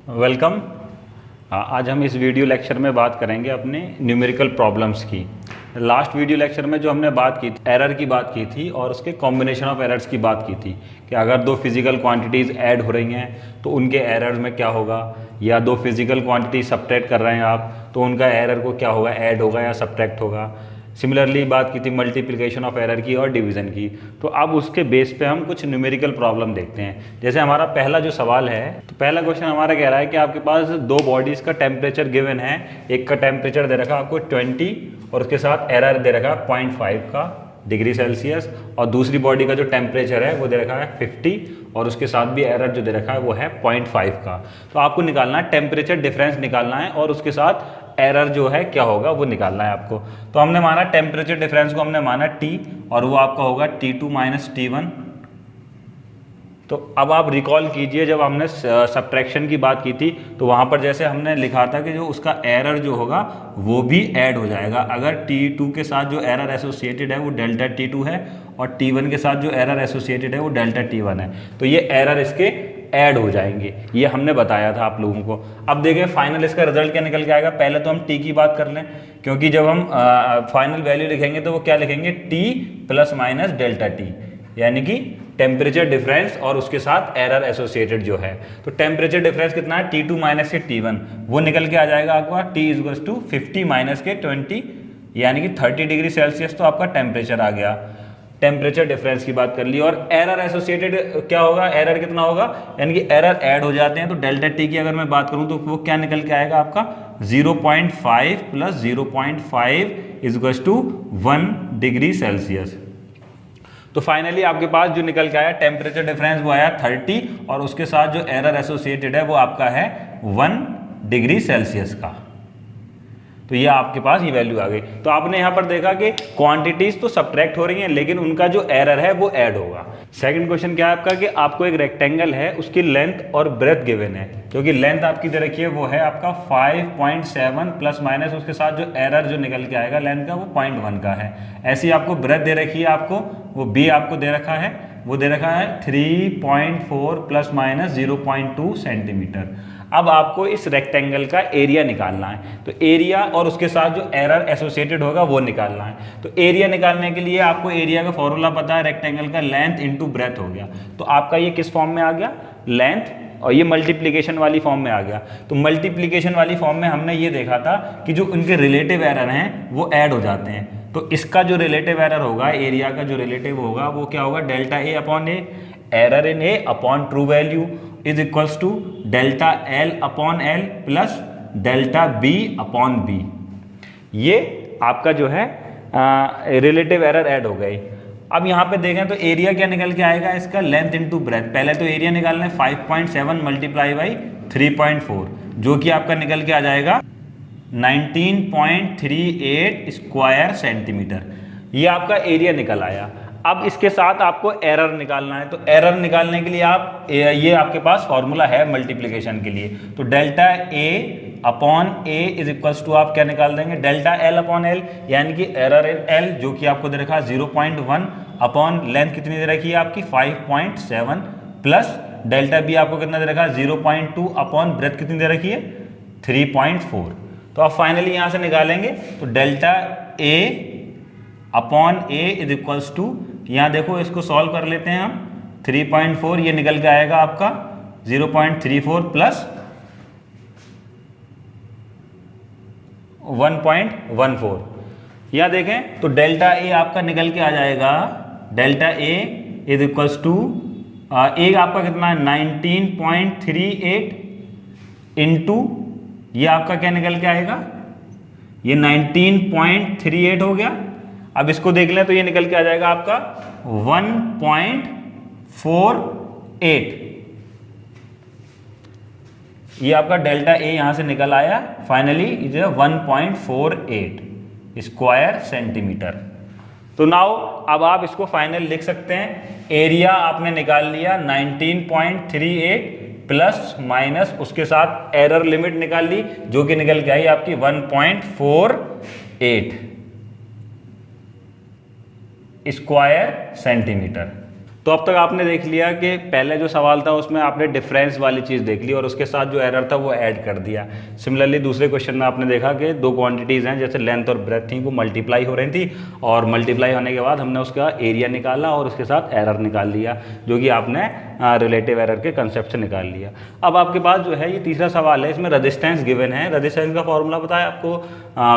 Welcome. आज हम इस वीडियो लेक्चर में बात करेंगे अपने न्यूमेरिकल प्रॉब्लम्स की। लास्ट वीडियो लेक्चर में जो हमने बात की थी, एरर की बात की थी और उसके कॉम्बिनेशन ऑफ एरर्स की बात की थी कि अगर दो फिजिकल क्वांटिटीज़ ऐड हो रही हैं तो उनके एरर्स में क्या होगा, या दो फिजिकल क्वांटिटी सब्ट्रैक्ट कर रहे हैं आप तो उनका एरर को क्या होगा, ऐड होगा या सब्ट्रैक्ट होगा। सिमिलरली बात की थी मल्टीप्लिकेशन ऑफ एरर की और डिवीज़न की। तो अब उसके बेस पे हम कुछ न्यूमेरिकल प्रॉब्लम देखते हैं। जैसे हमारा पहला जो सवाल है, तो पहला क्वेश्चन हमारा कह रहा है कि आपके पास दो बॉडीज़ का टेम्परेचर गिवन है। एक का टेम्परेचर दे रखा आपको 20 और उसके साथ एरर दे रखा 0.5 का डिग्री सेल्सियस, और दूसरी बॉडी का जो टेम्परेचर है वो दे रखा है 50 और उसके साथ भी एरर जो दे रखा है वो है 0.5 का। तो आपको निकालना है टेम्परेचर डिफरेंस निकालना है और उसके साथ एरर जो है क्या होगा वो निकालना है आपको। तो हमने माना टेम्परेचर डिफरेंस को हमने माना T और वो आपका होगा T2 - T1। तो अब आप रिकॉल कीजिए, जब हमने सब्ट्रैक्शन की बात की थी तो वहाँ पर जैसे हमने लिखा था कि जो उसका एरर जो होगा वो भी ऐड हो जाएगा। अगर T2 के साथ जो एरर एसोसिएटेड है वो डेल्टा T2 है और T1 के साथ जो एरर एसोसिएटेड है वो डेल्टा T1 है, तो ये एरर इसके ऐड हो जाएंगे। ये हमने बताया था आप लोगों को। अब देखें फाइनल इसका रिजल्ट क्या निकल के आएगा। पहले तो हम T की बात कर लें, क्योंकि जब हम फाइनल वैल्यू लिखेंगे तो वो क्या लिखेंगे, T ± डेल्टा T, यानी कि टेम्परेचर डिफरेंस और उसके साथ एरर एसोसिएटेड जो है। तो टेम्परेचर डिफरेंस कितना है, T2 - के T1, वो निकल के आ जाएगा आपका T = 50 - के 20, यानी कि 30 डिग्री सेल्सियस तो आपका टेम्परेचर आ गया। टेम्परेचर डिफरेंस की बात कर ली। और एरर एसोसिएटेड क्या होगा, एरर कितना होगा, यानी कि एरर ऐड हो जाते हैं। तो डेल्टा T की अगर मैं बात करूं तो वो क्या निकल के आएगा आपका 0.5 + 0.5 = 1 डिग्री सेल्सियस। तो फाइनली आपके पास जो निकल के आया टेम्परेचर डिफरेंस वो आया 30 और उसके साथ जो एरर एसोसिएटेड है वो आपका है 1 डिग्री सेल्सियस का। तो ये आपके पास ये वैल्यू आ गई। तो आपने यहाँ पर देखा कि क्वांटिटीज तो सब्ट्रैक्ट हो रही हैं लेकिन उनका जो एरर है वो ऐड होगा। सेकंड क्वेश्चन क्या है आपका कि आपको एक रेक्टेंगल है, उसकी लेंथ और ब्रेथ गिवन है, क्योंकि लेंथ आपकी दे रखी है वो है आपका 5.7 ± उसके साथ जो एरर जो निकल के आएगा लेंथ का वो 0.1 का है। ऐसी आपको ब्रेथ दे रखी है, आपको वो B आपको दे रखा है, वो दे रखा है 3.4 ± 0.2 सेंटीमीटर। अब आपको इस रेक्टेंगल का एरिया निकालना है। तो एरिया और उसके साथ जो एरर एसोसिएटेड होगा वो निकालना है। तो एरिया निकालने के लिए आपको एरिया का फॉर्मूला पता है, रेक्टेंगल का लेंथ इंटू ब्रेथ हो गया। तो आपका ये किस फॉर्म में आ गया, लेंथ, और ये मल्टीप्लिकेशन वाली फॉर्म में आ गया। तो मल्टीप्लिकेशन वाली फॉर्म में हमने ये देखा था कि जो उनके रिलेटिव एरर हैं वो ऐड हो जाते हैं। तो इसका जो रिलेटिव एरर होगा, एरिया का जो रिलेटिव होगा वो क्या होगा, delta A/A, error in A upon true value is equals to delta L/L plus delta B/B। ये आपका जो है रिलेटिव एरर ऐड हो गई। अब यहाँ पे देखें तो एरिया क्या निकल के आएगा इसका, लेंथ इंटू ब्रेथ। पहले तो एरिया निकालना है 5.7 × 3.4, जो कि आपका निकल के आ जाएगा 19.38 स्क्वायर सेंटीमीटर। ये आपका एरिया निकल आया। अब इसके साथ आपको एरर निकालना है। तो एरर निकालने के लिए आप ये आपके पास फॉर्मूला है मल्टीप्लिकेशन के लिए। तो delta A/A is equals to आप क्या निकाल देंगे, डेल्टा L/L, यानी कि एरर इन L जो कि आपको दे रखा है 0.1 अपॉन लेंथ कितनी दे रखी है आपकी 5.7 प्लस डेल्टा B आपको कितना दे रखा है 0.2 अपॉन ब्रेथ कितनी दे रखी है 3.4। तो आप फाइनली यहाँ से निकालेंगे तो delta A/A is equals to, यहाँ देखो इसको सॉल्व कर लेते हैं हम, 3.4 ये निकल के आएगा आपका 0.34 प्लस 1.14। यहाँ देखें तो डेल्टा A आपका निकल के आ जाएगा, delta A is equals to A आपका कितना है 19.38 इंटू ये आपका क्या निकल के आएगा, ये 19.38 हो गया। अब इसको देख लें तो ये निकल के आ जाएगा आपका 1.48। ये आपका डेल्टा A यहां से निकल आया, फाइनली इज 1.48 स्क्वायर सेंटीमीटर। तो नाउ अब आप इसको फाइनल लिख सकते हैं। एरिया आपने निकाल लिया 19.38 प्लस माइनस उसके साथ एरर लिमिट निकाल ली जो कि निकल के आई आपकी 1.48 स्क्वायर सेंटीमीटर। तो अब तक आपने देख लिया कि पहले जो सवाल था उसमें आपने डिफरेंस वाली चीज़ देख ली और उसके साथ जो एरर था वो ऐड कर दिया। सिमिलरली दूसरे क्वेश्चन में आपने देखा कि दो क्वांटिटीज़ हैं जैसे लेंथ और ब्रेथ थी, वो मल्टीप्लाई हो रही थी और मल्टीप्लाई होने के बाद हमने उसका एरिया निकाला और उसके साथ एरर निकाल लिया, जो कि आपने रिलेटिव एरर के कंसेप्ट से निकाल लिया। अब आपके पास जो है ये तीसरा सवाल है, इसमें रेजिस्टेंस गिवन है। रेजिस्टेंस का फॉर्मूला बताया आपको,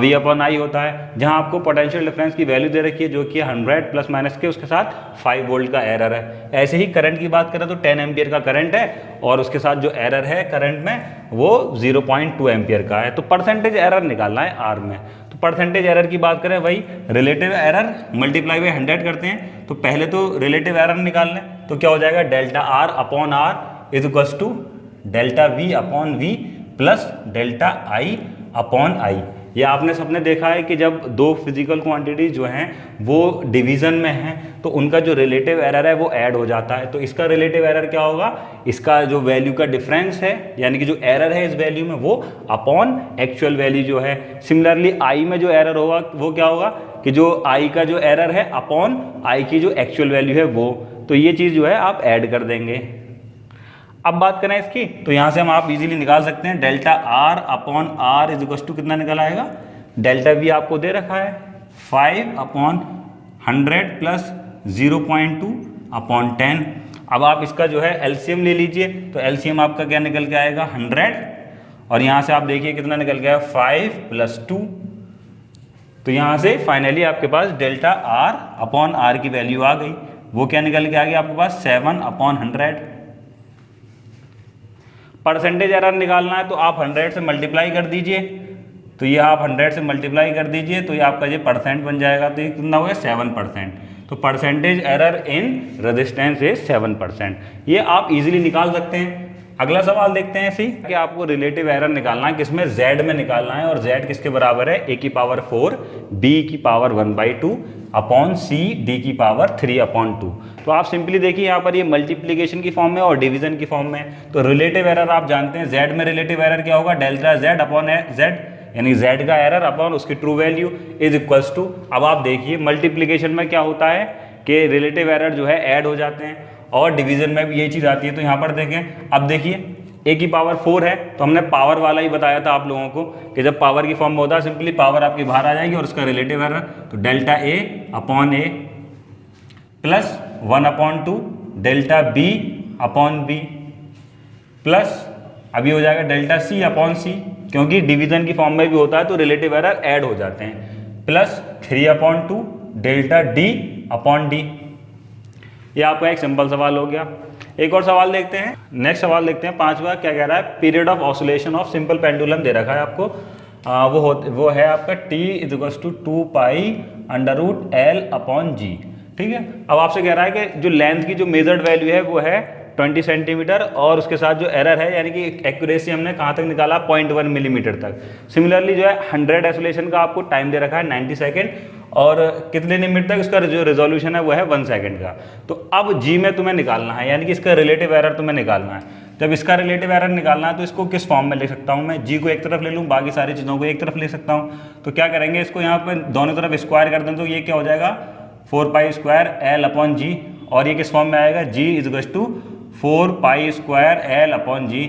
V/I होता है, जहाँ आपको पोटेंशियल डिफरेंस की वैल्यू दे रखी है जो कि 100 प्लस माइनस के उसके साथ 5 वोल्ट का एरर है। ऐसे ही करंट की बात करें तो 10 एम्पियर का करंट है और उसके साथ जो एरर है करंट में वो 0.2 एम्पियर का है। तो परसेंटेज एरर निकालना है आर में। तो परसेंटेज एरर की बात करें वही रिलेटिव एरर मल्टीप्लाई बाई 100 करते हैं। तो पहले तो रिलेटिव एरर निकाल लें, तो क्या हो जाएगा, delta R upon R is equals to delta V upon V plus delta I upon I. ये आपने सबने देखा है कि जब दो फिजिकल क्वांटिटी जो हैं वो डिवीजन में हैं तो उनका जो रिलेटिव एरर है वो ऐड हो जाता है। तो इसका रिलेटिव एरर क्या होगा, इसका जो वैल्यू का डिफरेंस है यानी कि जो एरर है इस वैल्यू में वो अपॉन एक्चुअल वैल्यू जो है। सिमिलरली आई में जो एरर होगा वो क्या होगा कि जो आई का जो एरर है अपॉन आई की जो एक्चुअल वैल्यू है वो। तो ये चीज़ जो है आप ऐड कर देंगे। अब बात करें इसकी तो यहाँ से हम आप इजीली निकाल सकते हैं delta R upon R is equal to कितना निकल आएगा, डेल्टा वी आपको दे रखा है 5 अपॉन 100 प्लस 0.2 अपॉन 10। अब आप इसका जो है एलसीएम ले लीजिए, तो एलसीएम आपका क्या निकल के आएगा 100 और यहाँ से आप देखिए कितना निकल गया 5 प्लस 2। तो यहाँ से फाइनली आपके पास डेल्टा आर अपॉन आर की वैल्यू आ गई। वो क्या निकल के आ गई आपके पास 7 अपॉन 100। परसेंटेज एरर निकालना है तो आप 100 से मल्टीप्लाई कर दीजिए, तो ये आप 100 से मल्टीप्लाई कर दीजिए तो ये आपका ये परसेंट बन जाएगा। तो ये कितना हो गया 7%। तो percentage error in resistance is 7%। ये आप इजीली निकाल सकते हैं। अगला सवाल देखते हैं इसी कि आपको रिलेटिव एरर निकालना है, किसमें Z में निकालना है और Z किसके बराबर है a की पावर 4 b की पावर 1/2 अपॉन c d की पावर 3/2। तो आप सिंपली देखिए यहाँ पर ये मल्टीप्लीकेशन की फॉर्म में और डिवीजन की फॉर्म में। तो रिलेटिव एरर आप जानते हैं Z में रिलेटिव एरर क्या होगा, डेल्टा Z अपॉन Z यानी Z का एरर अपॉन उसकी true value is equals to. अब आप देखिए मल्टीप्लीकेशन में क्या होता है कि रिलेटिव एरर जो है ऐड हो जाते हैं और डिवीजन में भी यही चीज़ आती है। तो यहाँ पर देखें, अब देखिए a की पावर 4 है तो हमने पावर वाला ही बताया था आप लोगों को कि जब पावर की फॉर्म में होता है सिंपली पावर आपकी बाहर आ जाएगी और उसका रिलेटिव एरर तो delta a upon a plus 1/2 delta b upon b plus अभी हो जाएगा डेल्टा c अपॉन c, क्योंकि डिवीजन की फॉर्म में भी होता है तो रिलेटिव एरर ऐड हो जाते हैं, plus 3/2 delta d upon d। ये आपका एक सिंपल सवाल हो गया। एक और सवाल देखते हैं, नेक्स्ट सवाल देखते हैं पांचवा। क्या कह रहा है, period of oscillation of simple pendulum दे रखा है आपको। वो है आपका t is equals to 2 pi under root l upon g. ठीक है, अब आपसे कह रहा है कि जो लेंथ की जो मेजर्ड वैल्यू है वो है 20 सेंटीमीटर और उसके साथ जो एरर है यानी कि एक्यूरेसी हमने कहाँ तक निकाला 0.1 मिलीमीटर तक। सिमिलरली जो है 100 ऑसिलेशन का आपको टाइम दे रखा है 90 सेकेंड और कितने मिनट तक उसका जो रेजोल्यूशन है वो है 1 सेकेंड का। तो अब जी में तुम्हें निकालना है यानी कि इसका रिलेटिव एरर तुम्हें निकालना है। जब इसका रिलेटिव एरर निकालना है तो इसको किस फॉर्म में लिख सकता हूँ मैं, जी को एक तरफ ले लूँ बाकी सारी चीज़ों को एक तरफ ले सकता हूँ। तो क्या करेंगे, इसको यहाँ पर दोनों तरफ स्क्वायर कर दें तो ये क्या हो जाएगा 4 pi square L upon g और ये किस फॉर्म में आएगा जी is equals to 4 pi square L upon g.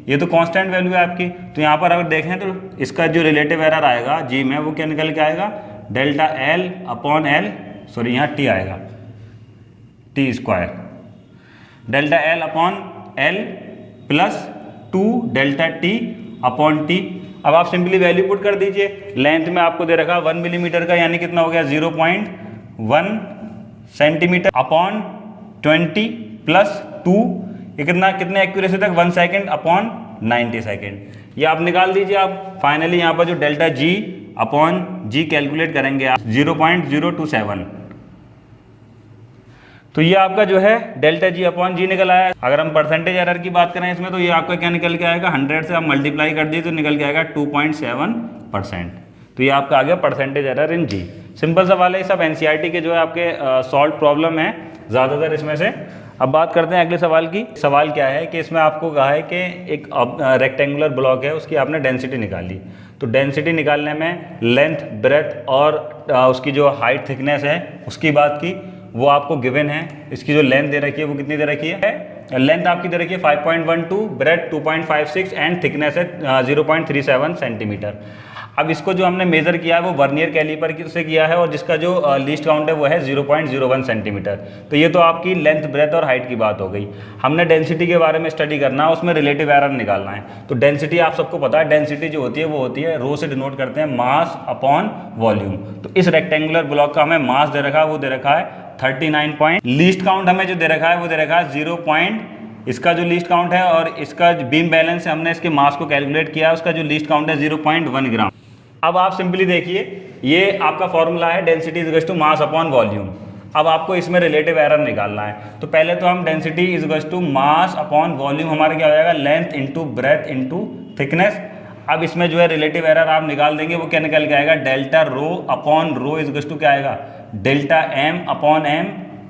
ये तो कांस्टेंट वैल्यू है आपकी। तो यहाँ पर अगर देखें तो इसका जो रिलेटिव एरर आएगा जी में वो क्या निकल के आएगा delta L upon L, sorry यहाँ टी आएगा T square delta L upon L plus 2 delta T upon T. अब आप सिंपली वैल्यू पुट कर दीजिए। लेंथ में आपको दे रखा 1 मिलीमीटर का यानी कितना हो गया 0.1 सेंटीमीटर अपॉन 20 प्लस 2 ये कितने एक्यूरेसी तक 1 सेकेंड अपॉन 90 सेकेंड। ये आप निकाल दीजिए। आप फाइनली यहाँ पर जो डेल्टा जी अपॉन जी कैलकुलेट करेंगे आप 0.027। तो ये आपका जो है डेल्टा जी अपॉन जी निकल आया। अगर हम परसेंटेज एरर की बात करें इसमें तो ये आपका क्या निकल के आएगा 100 से आप मल्टीप्लाई कर दिए तो निकल के आएगा 2.7%। तो ये आपका आ गया percentage error in G. Simple सवाल है, सब एनसीईआरटी के जो है आपके सॉल्व प्रॉब्लम है ज़्यादातर इसमें से। अब बात करते हैं अगले सवाल की। सवाल क्या है कि इसमें आपको कहा है कि एक रेक्टेंगुलर ब्लॉक है उसकी आपने डेंसिटी निकाली। तो डेंसिटी निकालने में लेंथ ब्रेथ और उसकी जो हाइट थिकनेस है उसकी बात की वो आपको गिवन है। इसकी जो लेंथ दे रखी है वो कितनी दे रखी है, लेंथ आपकी दे रखी है 5.12, ब्रेथ 2.56 एंड थिकनेस है 0.37 सेंटीमीटर। अब इसको जो हमने मेजर किया है वो वर्नियर कैलिपर से किया है और जिसका जो लीस्ट काउंट है वो है 0.01 सेंटीमीटर। तो ये तो आपकी लेंथ, ब्रेथ और हाइट की बात हो गई। हमने डेंसिटी के बारे में स्टडी करना है, उसमें रिलेटिव एरर निकालना है। तो डेंसिटी आप सबको पता है, डेंसिटी जो होती है वो होती है रो से डिनोट करते हैं मास अपॉन वॉल्यूम। तो इस रेक्टेंगुलर ब्लॉक का हमें मास दे रखा है, वो दे रखा है 39 पॉइंट। लीस्ट काउंट हमें जो दे रखा है वो दे रखा है 0 पॉइंट, इसका जो लीस्ट काउंट है और इसका बीम बैलेंस है, हमने इसके मास को कैलकुलेट किया है, उसका जो लीस्ट काउंट है 0.1 ग्राम। अब आप सिंपली देखिए, ये आपका फॉर्मूला है density is to mass upon volume. अब आपको इसमें रिलेटिव एरर निकालना है। तो पहले तो हम density is to mass upon volume, हमारा क्या हो जाएगा, length into breadth into thickness. अब इसमें जो है रिलेटिव एरर आप निकाल देंगे, वो क्या निकल के आएगा, delta rho upon rho is to क्या आएगा, delta M upon M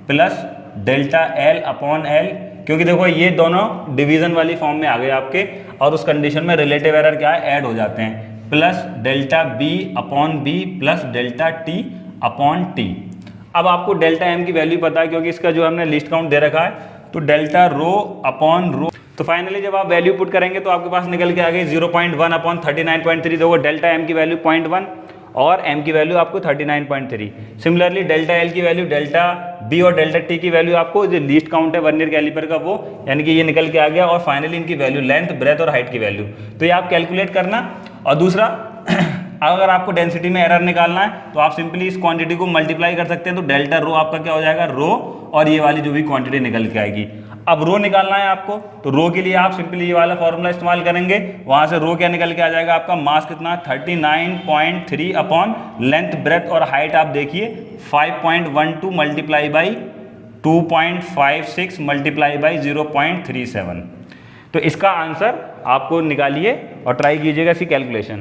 plus delta L upon L. क्योंकि देखो ये दोनों डिवीजन वाली फॉर्म में आ गए आपके, और उस कंडीशन में रिलेटिव एरर क्या है, ऐड हो जाते हैं, plus delta B upon B plus delta T upon T. अब आपको डेल्टा एम की वैल्यू पता है क्योंकि इसका जो हमने लिस्ट काउंट दे रखा है, तो डेल्टा रो अपॉन रो। तो फाइनली जब आप वैल्यू पुट करेंगे तो आपके पास निकल के आ गई 0.1 अपॉन 39.3। देखो डेल्टा एम की वैल्यू 0.1 और m की वैल्यू आपको 39.3। सिमिलरली डेल्टा l की वैल्यू, डेल्टा b और डेल्टा t की वैल्यू आपको जो लीस्ट काउंट है वर्नियर कैलिपर का वो, यानी कि ये निकल के आ गया। और फाइनली इनकी वैल्यू लेंथ, ब्रेथ और हाइट की वैल्यू, तो ये आप कैलकुलेट करना। और दूसरा अगर आपको डेंसिटी में एरर निकालना है तो आप सिंपली इस क्वांटिटी को मल्टीप्लाई कर सकते हैं, तो डेल्टा रो आपका क्या हो जाएगा, रो, और ये वाली जो भी क्वांटिटी निकल के आएगी। अब रो निकालना है आपको, तो रो के लिए आप सिंपली ये वाला फॉर्मूला इस्तेमाल करेंगे। वहां से रो क्या निकल के आ जाएगा आपका, मास कितना, 39.3 अपॉन लेंथ, ब्रेथ और हाइट आप देखिए 5.12 मल्टीप्लाई बाई 2.56 मल्टीप्लाई बाई 0.37। तो इसका आंसर आपको निकालिए और ट्राई कीजिएगा इसकी कैलकुलेशन।